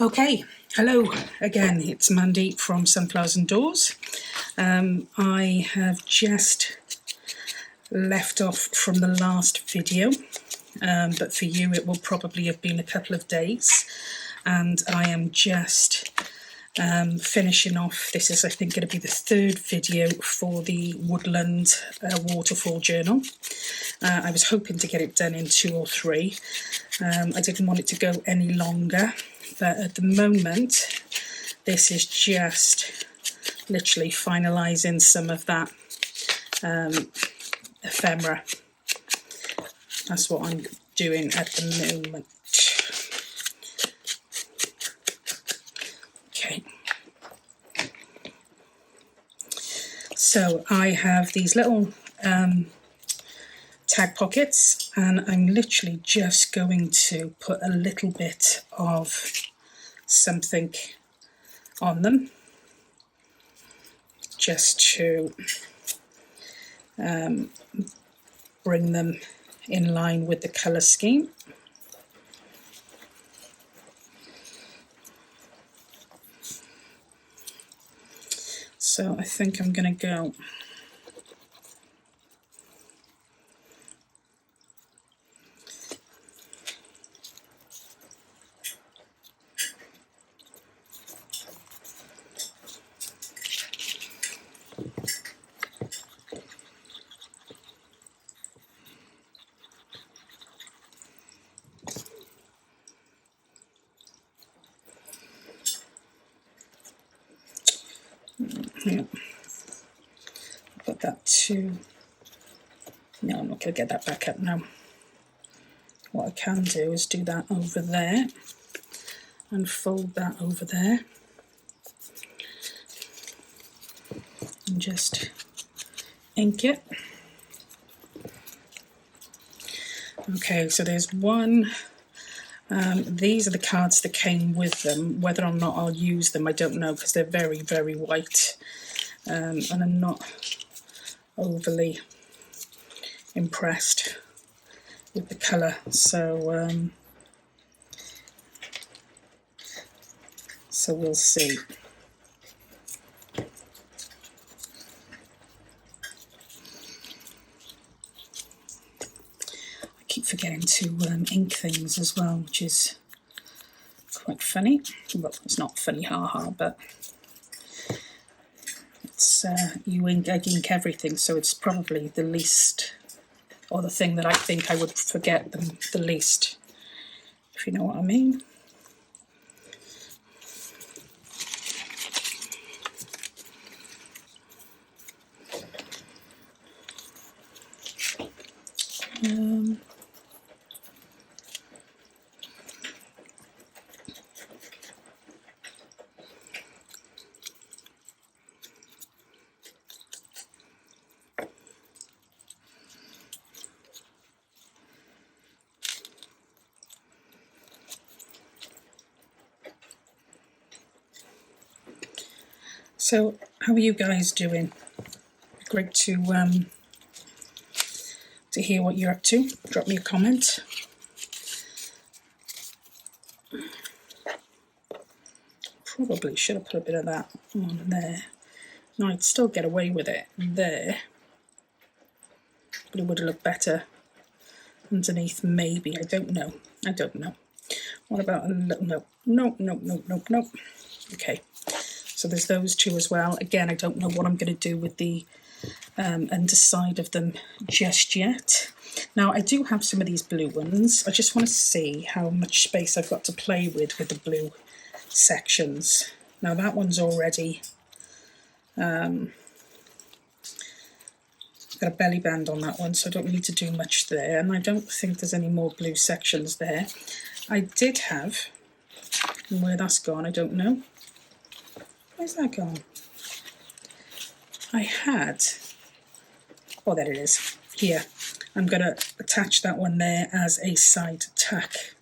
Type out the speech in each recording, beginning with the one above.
Okay, hello again, it's Mandy from Sunflowers and Doors. I have just left off from the last video, but for you it will probably have been a couple of days, and I am just finishing off. This is, I think, going to be the third video for the Woodland Waterfall journal. I was hoping to get it done in 2 or 3. I didn't want it to go any longer, but at the moment this is just literally finalising some of that ephemera. That's what I'm doing at the moment. Okay. So I have these little tag pockets, and I'm literally just going to put a little bit of something on them just to bring them in line with the colour scheme. So I think I'm going to go yeah. Put that to, no, I'm not going to get that back up now. What I can do is do that over there and fold that over there and just ink it. Okay, so there's one. These are the cards that came with them. Whether or not I'll use them, I don't know, because they're very, very white, and I'm not overly impressed with the colour. So we'll see. Keep forgetting to ink things as well, which is quite funny. Well, it's not funny, haha, but it's I ink everything, so it's probably the least, or the thing that I think I would forget the least, if you know what I mean. So, how are you guys doing? Great to hear what you're up to. Drop me a comment. Probably should have put a bit of that on there. No, I'd still get away with it there, but it would have looked better underneath, maybe. I don't know. What about a little, no. Okay. So there's those two as well. Again, I don't know what I'm going to do with the underside of them just yet. Now, I do have some of these blue ones. I just want to see how much space I've got to play with the blue sections. Now, that one's already got a belly band on that one, so I don't need to do much there. And I don't think there's any more blue sections there. I did have, and where that's gone, I don't know. Where's that gone? I had, oh, there it is, here. I'm going to attach that one there as a side tack.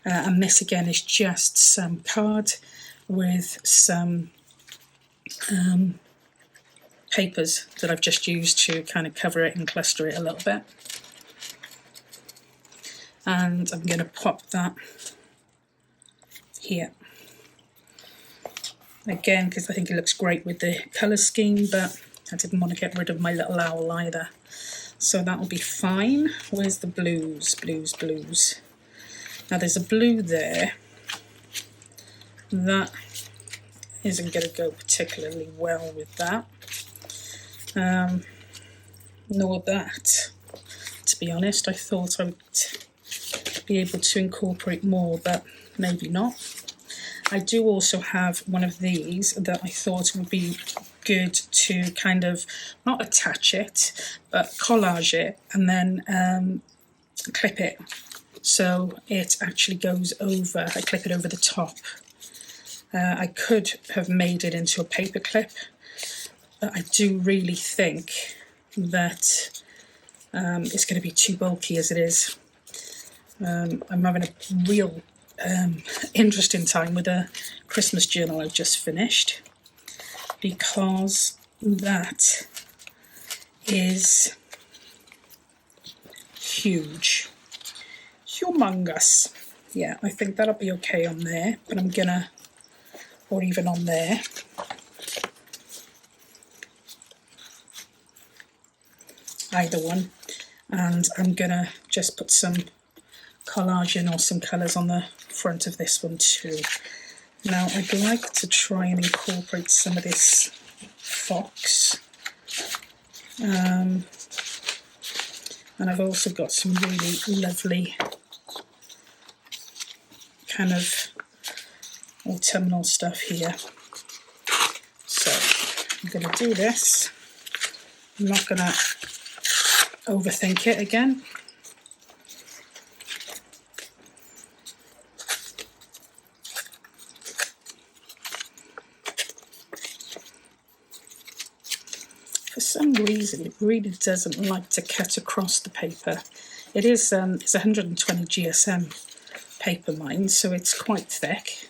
And this again is just some card with some papers that I've just used to kind of cover it and cluster it a little bit. And I'm going to pop that here. again, because I think it looks great with the colour scheme, but I didn't want to get rid of my little owl either. So that'll be fine. Where's the blues? Blues. Now there's a blue there. That isn't going to go particularly well with that. Nor that, to be honest. I thought I would be able to incorporate more, but maybe not. I do also have one of these that I thought would be good to kind of not attach it, but collage it and then clip it so it actually goes over. I clip it over the top. I could have made it into a paper clip, but I do really think that it's going to be too bulky as it is. I'm having a real interesting time with a Christmas journal I've just finished, because that is huge, humongous. Yeah, I think that'll be okay on there, but I'm gonna, or even on there. Either one. And I'm gonna just put some collaging or some colours on the front of this one too. Now I'd like to try and incorporate some of this fox. And I've also got some really lovely kind of autumnal stuff here. So I'm going to do this. I'm not going to overthink it again. For some reason, it really doesn't like to cut across the paper. It is it's 120 GSM paper, mine, so it's quite thick.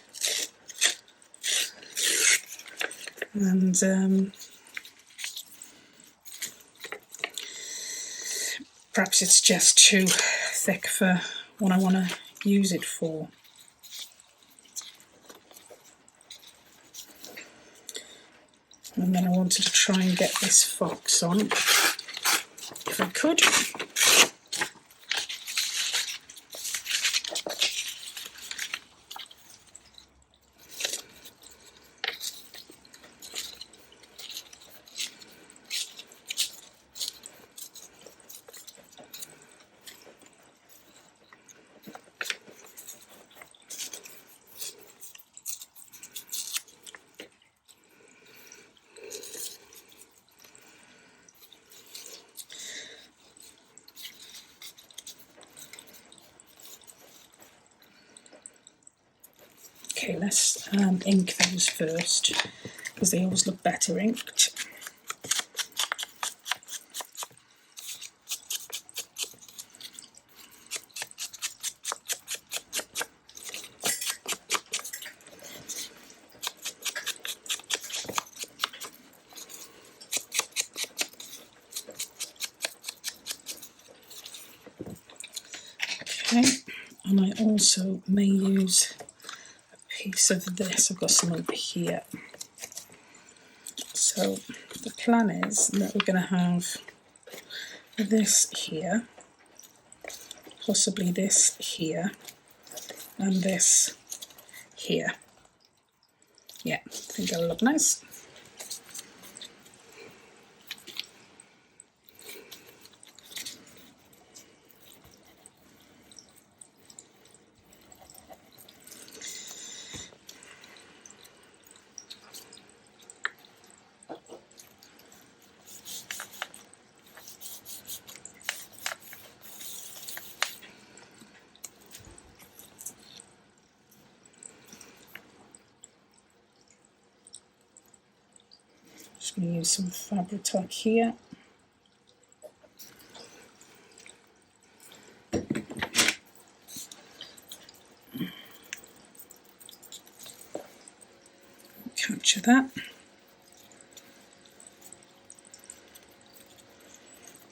And perhaps it's just too thick for what I want to use it for. And then I wanted to try and get this fox on, if I could. Okay, let's ink those first, because they always look better inked. Okay, and I also may use piece of this. I've got some over here. So the plan is that we're going to have this here, possibly this here, and this here. Yeah, I think that'll look nice. Just going to use some fabric tack here. Capture that.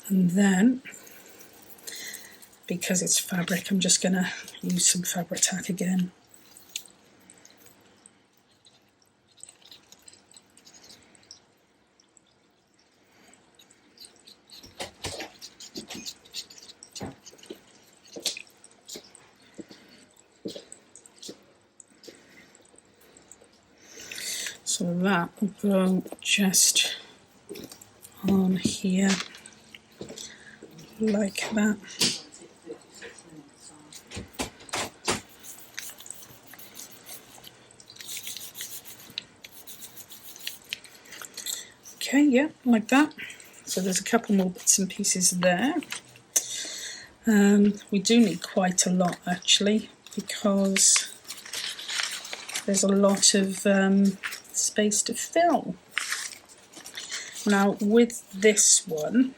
And then, because it's fabric, I'm just going to use some fabric tack again. So that will go just on here like that. Okay, yeah, like that. So there's a couple more bits and pieces there. We do need quite a lot actually, because there's a lot of space to fill. Now with this one,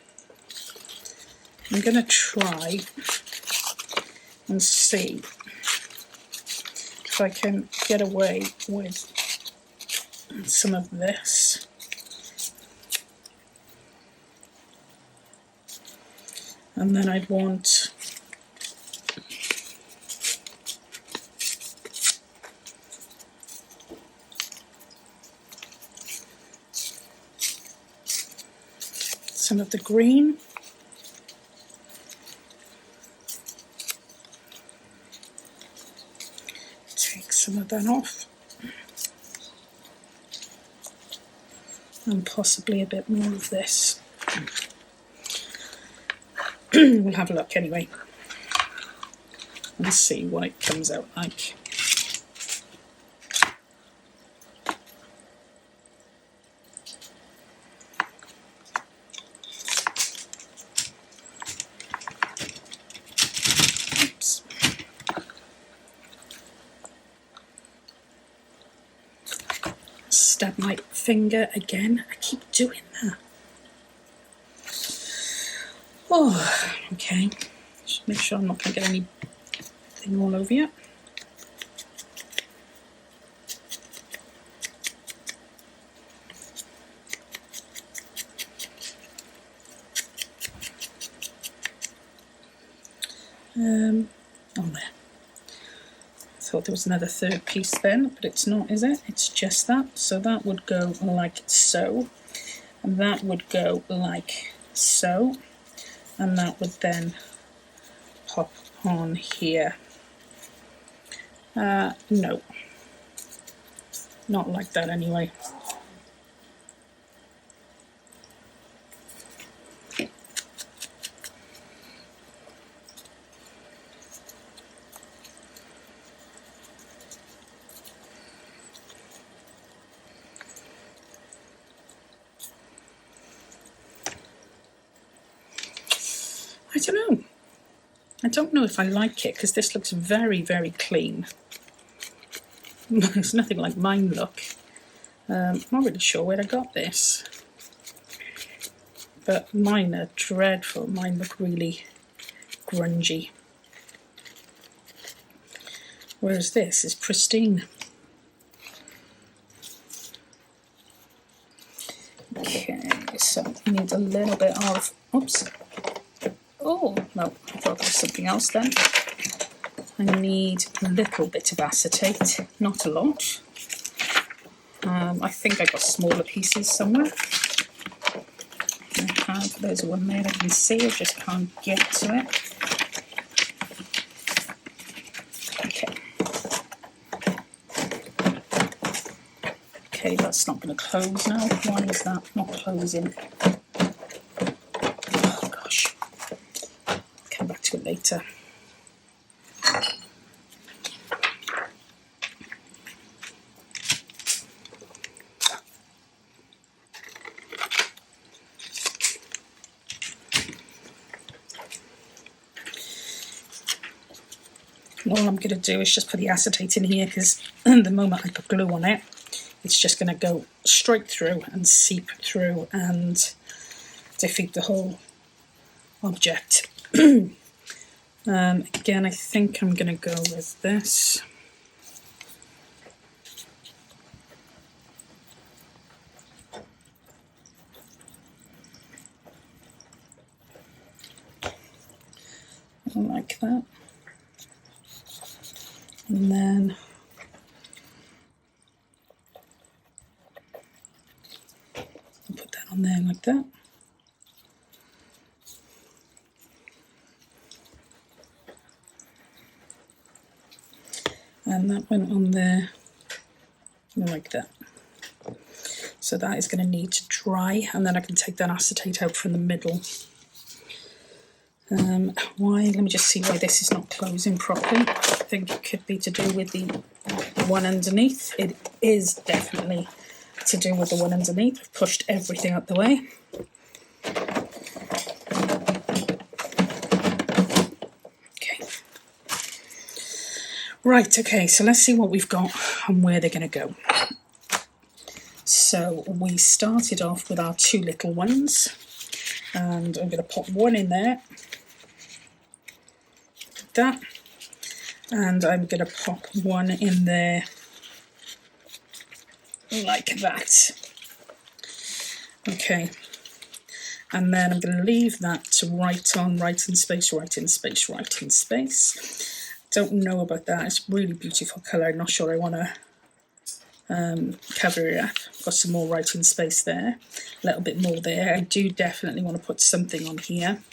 I'm going to try and see if I can get away with some of this. And then I'd want some of the green. Take some of that off. And possibly a bit more of this. We'll have a look anyway and see what it comes out like. Oops. Stab my finger again. I keep doing that. Oh, okay. Just make sure I'm not going to get anything all over you. On there. I thought there was another third piece then, but it's not, is it? It's just that. So that would go like so, and that would go like so. And that would then pop on here. No, not like that anyway. I don't know. I don't know if I like it, because this looks very, very clean. It's nothing like mine look. I'm not really sure where I got this. But mine are dreadful. Mine look really grungy. Whereas this is pristine. Okay, so I need a little bit of... Oops. Oh, no, I thought there was something else then. I need a little bit of acetate, not a lot. I think I got smaller pieces somewhere. There's one there I can see, I just can't get to it. Okay. Okay, that's not going to close now. Why is that not closing? Oh gosh. Come back to it later. All I'm going to do is just put the acetate in here, because the moment I put glue on it, it's just going to go straight through and seep through and defeat the whole object. Again, I think I'm going to go with this. Like that. And then I'll put that on there like that. And that went on there like that. So that is going to need to dry, and then I can take that acetate out from the middle. Why? Let me just see why this is not closing properly. I think it could be to do with the one underneath. It is definitely to do with the one underneath. I've pushed everything out the way. Okay. Right, okay, so let's see what we've got and where they're going to go. So we started off with our two little ones, and I'm going to pop one in there, like that, and I'm going to pop one in there like that. Okay, and then I'm going to leave that to write on, write in space, write in space, write in space. Don't know about that. It's a really beautiful colour. I'm not sure I want to cover it up. Got some more writing space there, a little bit more there. I do definitely want to put something on here,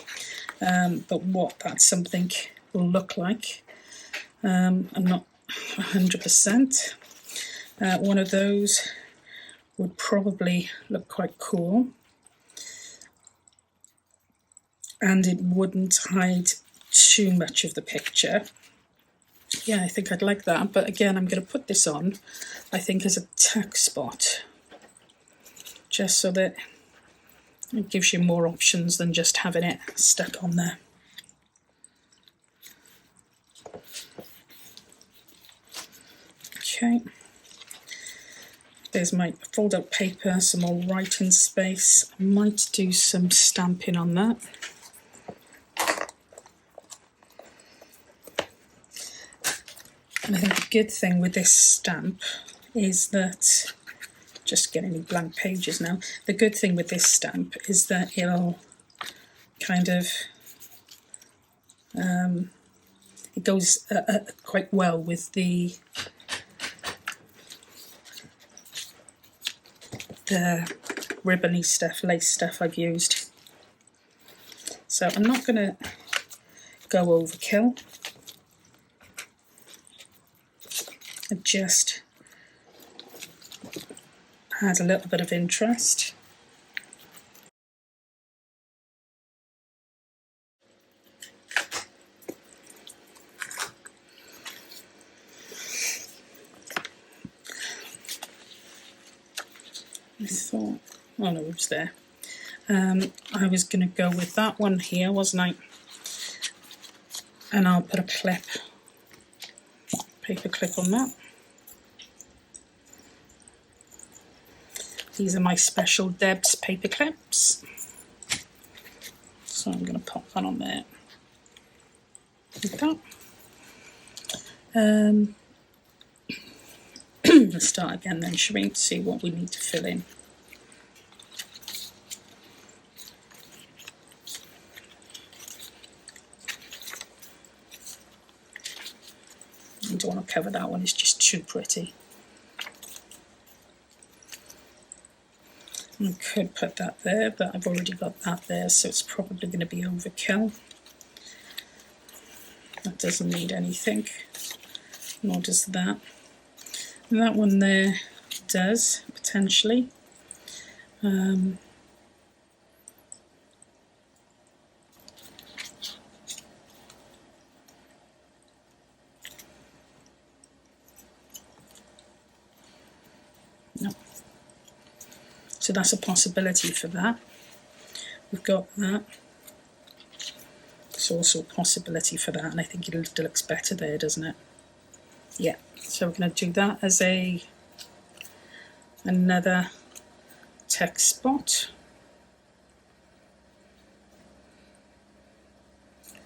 but what that something will look like, I'm not 100%. One of those would probably look quite cool, and it wouldn't hide too much of the picture. Yeah, I think I'd like that, but again, I'm going to put this on, I think, as a tuck spot, just so that it gives you more options than just having it stuck on there. Okay, there's my fold-out paper, some more writing space. I might do some stamping on that. And I think the good thing with this stamp is that, just getting any blank pages now, the good thing with this stamp is that it'll kind of, it goes quite well with the ribbony stuff, lace stuff I've used. So I'm not going to go overkill. It just has a little bit of interest. I thought, oh no, it was there. I was going to go with that one here, wasn't I? And I'll put a clip, paper clip on that. These are my special Debs paper clips. So I'm going to pop that on there. Like that. Let's start again then, shall we? See what we need to fill in. I don't want to cover that one, it's just too pretty. I could put that there, but I've already got that there, so it's probably going to be overkill. That doesn't need anything, nor does that. And that one there does, potentially. No. So that's a possibility for that. We've got that. It's also a possibility for that, and I think it looks better there, doesn't it? Yeah, so we're going to do that as another text spot,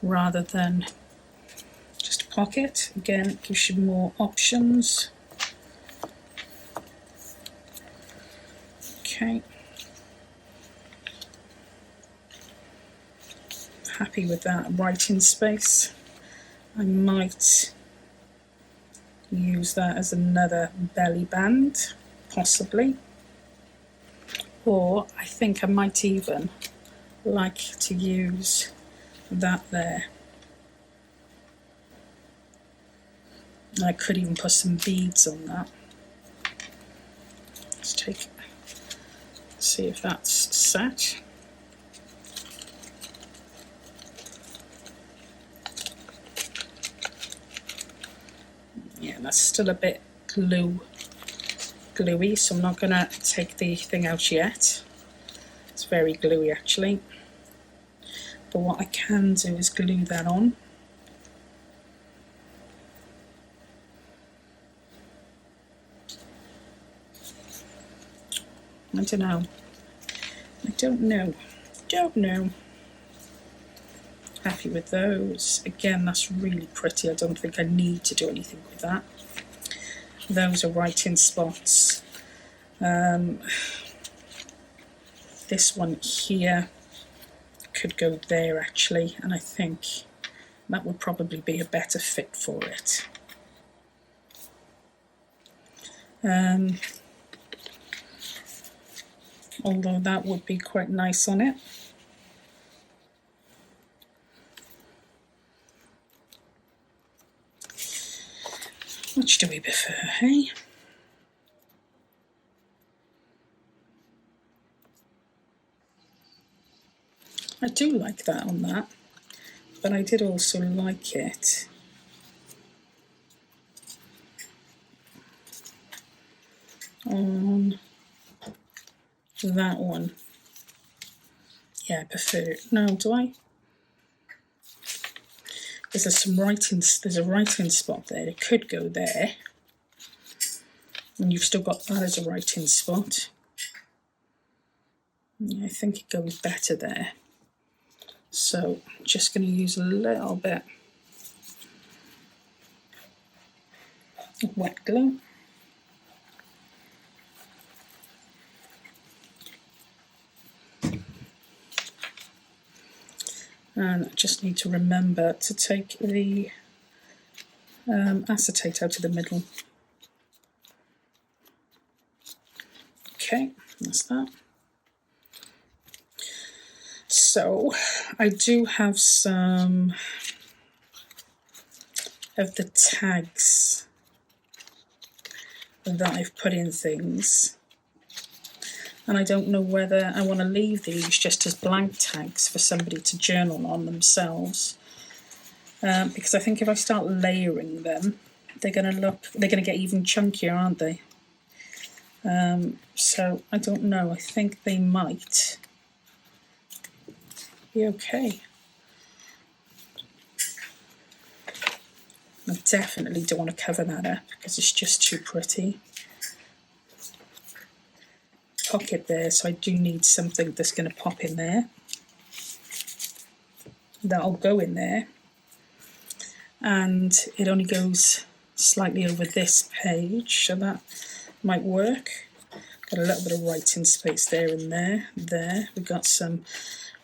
rather than just a pocket. Again, it gives you more options. Okay. Happy with that writing space. I might use that as another belly band, possibly. Or I think I might even like to use that there. I could even put some beads on that. Let's take See if that's set. Yeah, that's still a bit gluey, so I'm not going to take the thing out yet. It's very gluey actually. But what I can do is glue that on. I don't know. Don't know. Happy with those. Again, that's really pretty. I don't think I need to do anything with that. Those are writing spots. This one here could go there actually, and I think that would probably be a better fit for it. Although that would be quite nice on it. Which do we prefer, hey? I do like that on that, but I did also like it on that one. Yeah, I prefer it. No, do I? There's a writing spot there. It could go there. And you've still got that as a writing spot. Yeah, I think it goes better there. So I'm just going to use a little bit of wet glue. And I just need to remember to take the acetate out of the middle. Okay, that's that. So I do have some of the tags that I've put in things, and I don't know whether I want to leave these just as blank tags for somebody to journal on themselves, because I think if I start layering them, they're going to get even chunkier, aren't they? So I don't know. I think they might be okay. I definitely don't want to cover that up because it's just too pretty. Pocket there, so I do need something that's going to pop in there. That'll go in there, and it only goes slightly over this page, so that might work. Got a little bit of writing space there and there. There, we've got some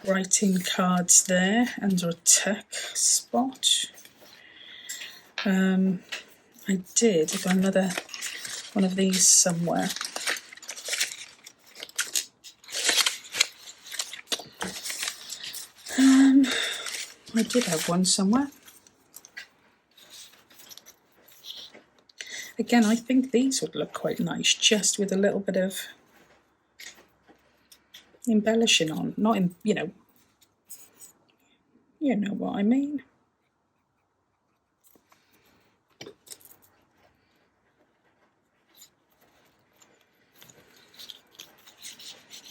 writing cards there under a tuck spot. I've got another one of these somewhere. I did have one somewhere. Again, I think these would look quite nice, just with a little bit of embellishing on. Not in, you know what I mean.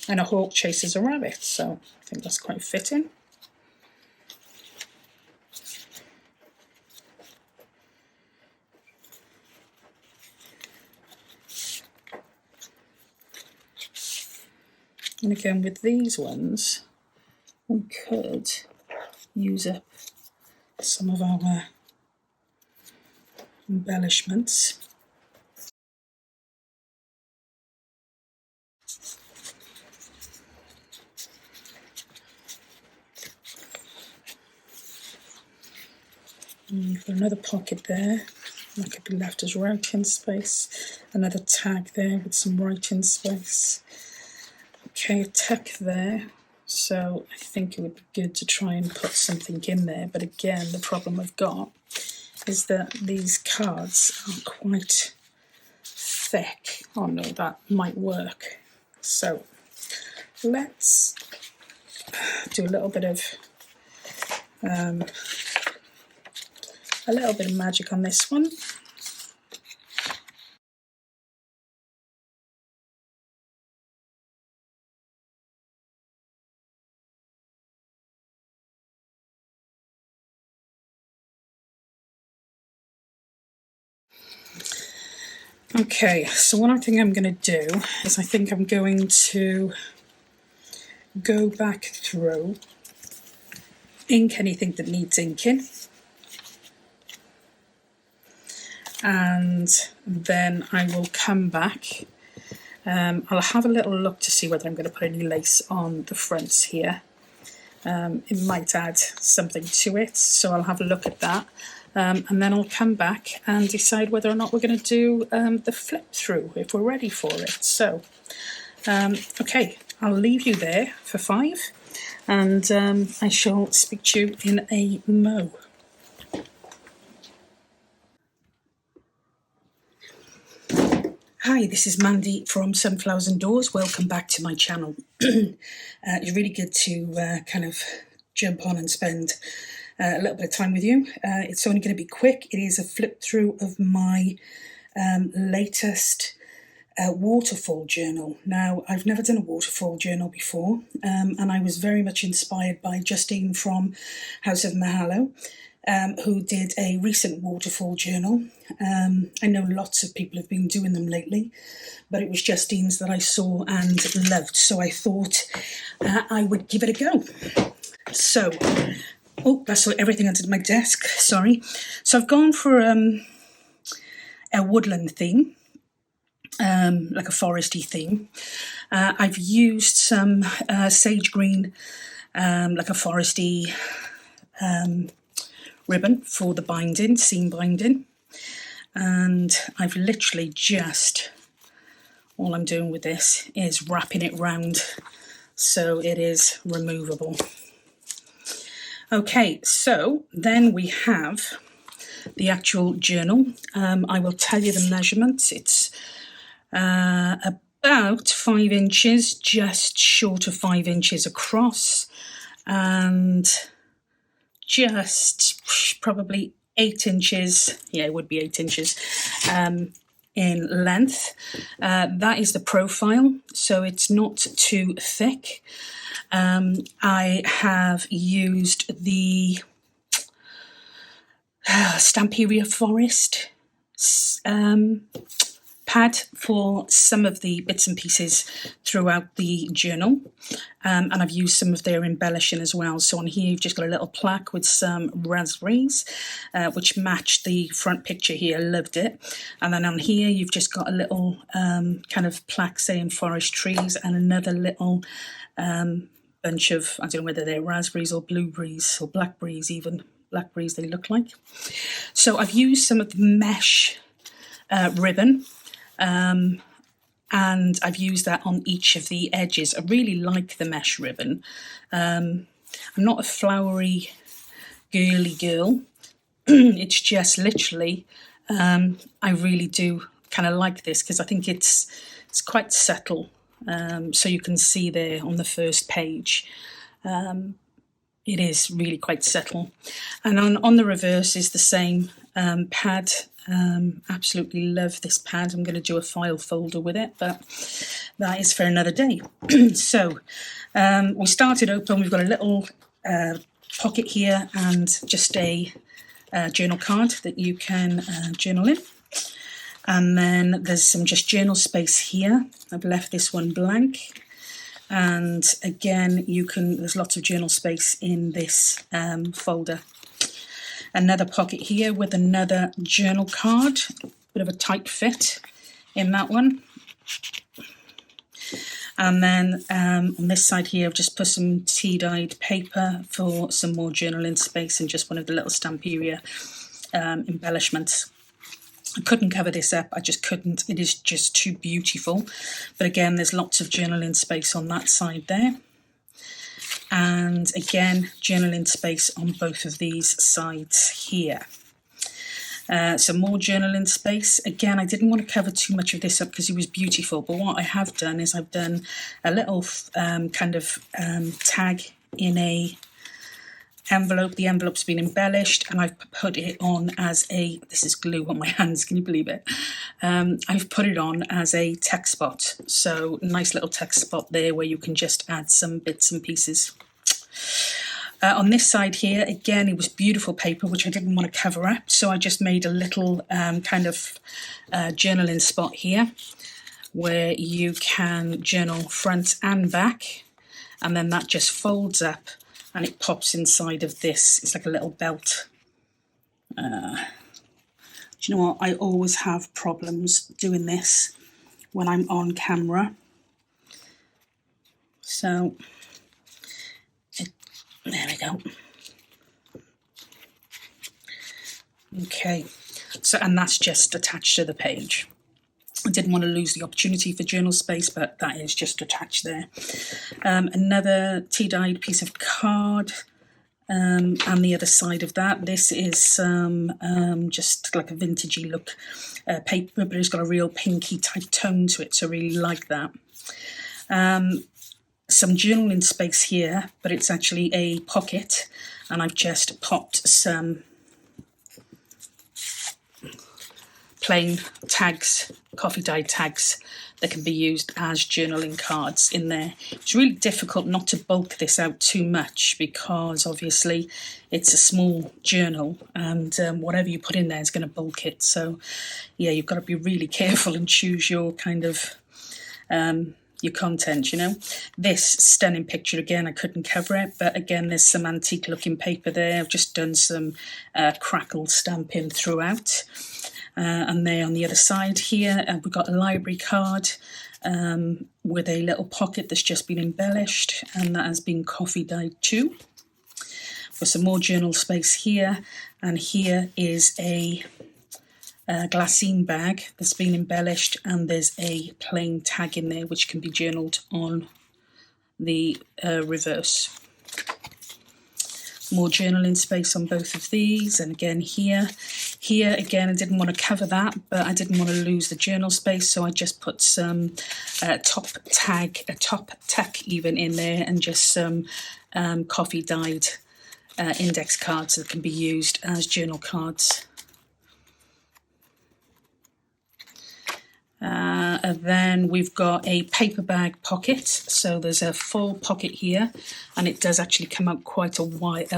And a hawk chases a rabbit, so I think that's quite fitting. And again, with these ones, we could use up some of our embellishments. And you've got another pocket there, that could be left as writing space. Another tag there with some writing space. Okay, a tuck there, so I think it would be good to try and put something in there, but again, the problem I've got is that these cards are quite thick. Oh no, that might work. So let's do a little bit of magic on this one. Okay, so what I think I'm going to do is I think I'm going to go back through, ink anything that needs inking, and then I will come back. I'll have a little look to see whether I'm going to put any lace on the fronts here. It might add something to it, so I'll have a look at that. And then I'll come back and decide whether or not we're going to do the flip through if we're ready for it. So, okay, I'll leave you there for 5, and I shall speak to you in a mo. Hi, this is Mandy from Sunflowers and Doors. Welcome back to my channel. It's really good to kind of jump on and spend a little bit of time with you. It's only going to be quick. It is a flip through of my latest waterfall journal. Now, I've never done a waterfall journal before, and I was very much inspired by Justine from House of Mahalo, who did a recent waterfall journal. I know lots of people have been doing them lately, but it was Justine's that I saw and loved, so I thought I would give it a go. So, oh, that's everything under my desk, sorry. So I've gone for a woodland theme, like a foresty theme. I've used some sage green, like a foresty ribbon for the binding, seam binding. And I've literally just, all I'm doing with this is wrapping it round so it is removable. Okay, so then we have the actual journal. I will tell you the measurements. It's about 5 inches, just short of 5 inches across, and just probably 8 inches, yeah, it would be 8 inches in length. That is the profile, so it's not too thick. I have used the Stamperia Forest pad for some of the bits and pieces throughout the journal, and I've used some of their embellishing as well. So on here you've just got a little plaque with some raspberries, which matched the front picture here. Loved it. And then on here you've just got a little kind of plaque saying forest trees, and another little bunch of, I don't know whether they're raspberries or blueberries or blackberries, even blackberries they look like. So I've used some of the mesh ribbon, and I've used that on each of the edges. I really like the mesh ribbon. I'm not a flowery girly girl. It's just literally, I really do kind of like this because I think it's quite subtle. So you can see there on the first page, it is really quite subtle. And on the reverse is the same pad. Absolutely love this pad. I'm going to do a file folder with it, but that is for another day. So we started open. We've got a little pocket here and just a journal card that you can journal in. And then there's some just journal space here. I've left this one blank. And again, there's lots of journal space in this folder. Another pocket here with another journal card. Bit of a tight fit in that one. And then on this side here, I've just put some tea-dyed paper for some more journaling space and just one of the little Stamperia embellishments. I couldn't cover this up, I just couldn't. It is just too beautiful. But again, there's lots of journaling space on that side there. And again, journaling space on both of these sides here. Some more journaling space. Again, I didn't want to cover too much of this up because it was beautiful, but what I have done is I've done a little tag in a envelope. The envelope's been embellished and I've put it on as a, this is glue on my hands, can you believe it? I've put it on as a text spot. So nice little text spot there where you can just add some bits and pieces. On this side here, again, it was beautiful paper, which I didn't want to cover up. So I just made a little journaling spot here where you can journal front and back. And then that just folds up and it pops inside of this. It's like a little belt. Do you know what? I always have problems doing this when I'm on camera. So, there we go. Okay, so, and that's just attached to the page. I didn't want to lose the opportunity for journal space, but that is just attached there. Another tea-dyed piece of card, and the other side of that, this is just like a vintagey look paper, but it's got a real pinky type tone to it, so I really like that. Some journaling space here, but it's actually a pocket, and I've just popped some plain tags, coffee dyed tags that can be used as journaling cards in there. It's really difficult not to bulk this out too much because obviously it's a small journal and whatever you put in there is going to bulk it. So yeah, you've got to be really careful and choose your kind of your content, you know. This stunning picture, again, I couldn't cover it, but again, there's some antique looking paper there. I've just done some crackle stamping throughout. And there on the other side here, we've got a library card with a little pocket that's just been embellished, and that has been coffee dyed too. For some more journal space here, and here is a glassine bag that's been embellished, and there's a plain tag in there which can be journaled on the reverse. More journaling space on both of these, and again here again I didn't want to cover that, but I didn't want to lose the journal space, so I just put some top tack even in there, and just some coffee dyed index cards that can be used as journal cards. And then we've got a paper bag pocket, so there's a full pocket here, and it does actually come out quite a wide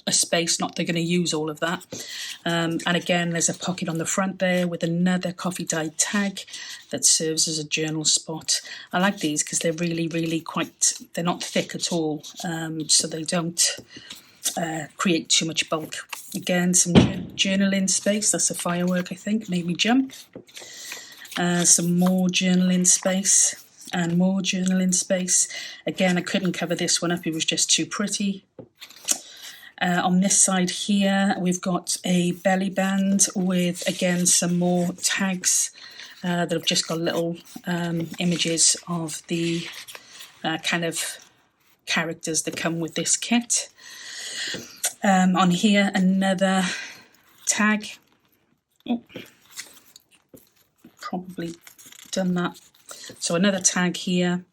a space, not they're going to use all of that. And again, there's a pocket on the front there with another coffee dyed tag that serves as a journal spot. I like these because they're really quite, they're not thick at all, so they don't create too much bulk. Again, some journaling space, that's a firework I think, made me jump. Some more journaling space and more journaling space. Again, I couldn't cover this one up, it was just too pretty. On this side here, we've got a belly band with, again, some more tags that have just got little images of the kind of characters that come with this kit. On here, another tag. Oh. Probably done that. So another tag here,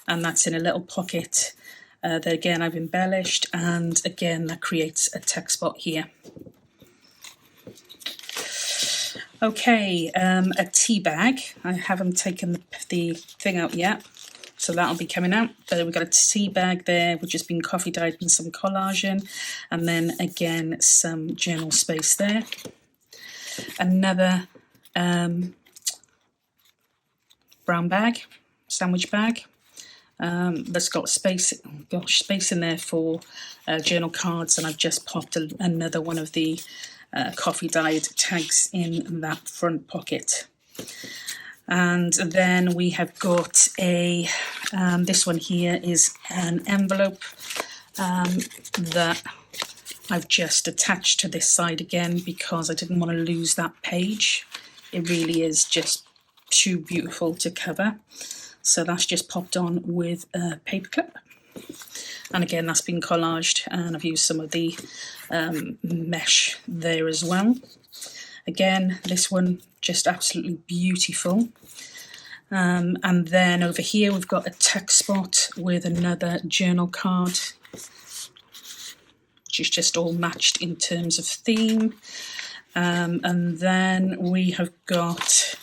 and that's in a little pocket that again I've embellished, and again that creates a text spot here. Okay, a tea bag. I haven't taken the thing out yet, so that'll be coming out. But we've got a tea bag there which has been coffee dyed and some collaging, and then again some journal space there. Another brown bag, sandwich bag, that's got space in there for journal cards, and I've just popped another one of the coffee dyed tags in that front pocket. And then we have got a this one here is an envelope that I've just attached to this side again because I didn't want to lose that page. It really is just too beautiful to cover, so that's just popped on with a paper clip, and again that's been collaged, and I've used some of the mesh there as well. Again, this one just absolutely beautiful. And then over here we've got a tuck spot with another journal card, which is just all matched in terms of theme. And then we have got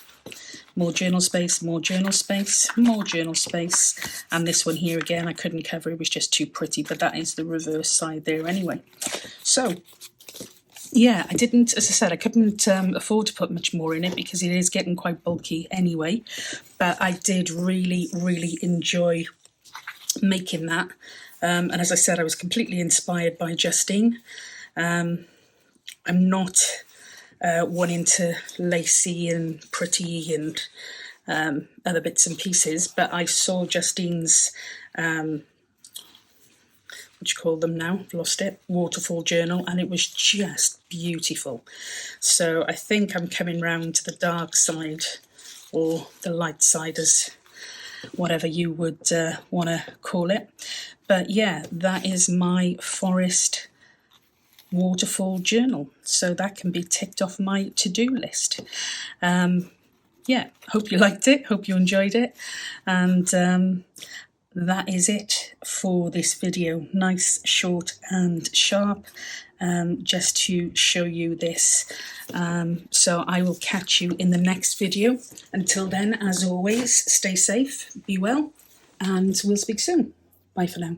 more journal space, more journal space, more journal space, and this one here again I couldn't cover, it was just too pretty, but that is the reverse side there anyway. So yeah, I didn't, as I said, I couldn't afford to put much more in it because it is getting quite bulky anyway, but I did really enjoy making that. And as I said, I was completely inspired by Justine. I'm not wanting to lacy and pretty and other bits and pieces, but I saw Justine's what do you call them now? I've lost it. Waterfall journal, and it was just beautiful. So I think I'm coming round to the dark side, or the light side, as whatever you would want to call it. But yeah, that is my forest waterfall journal, so that can be ticked off my to-do list. Yeah, hope you liked it, hope you enjoyed it, and that is it for this video. Nice, short and sharp, just to show you this. So I will catch you in the next video. Until then, as always, stay safe, be well, and we'll speak soon. Bye for now.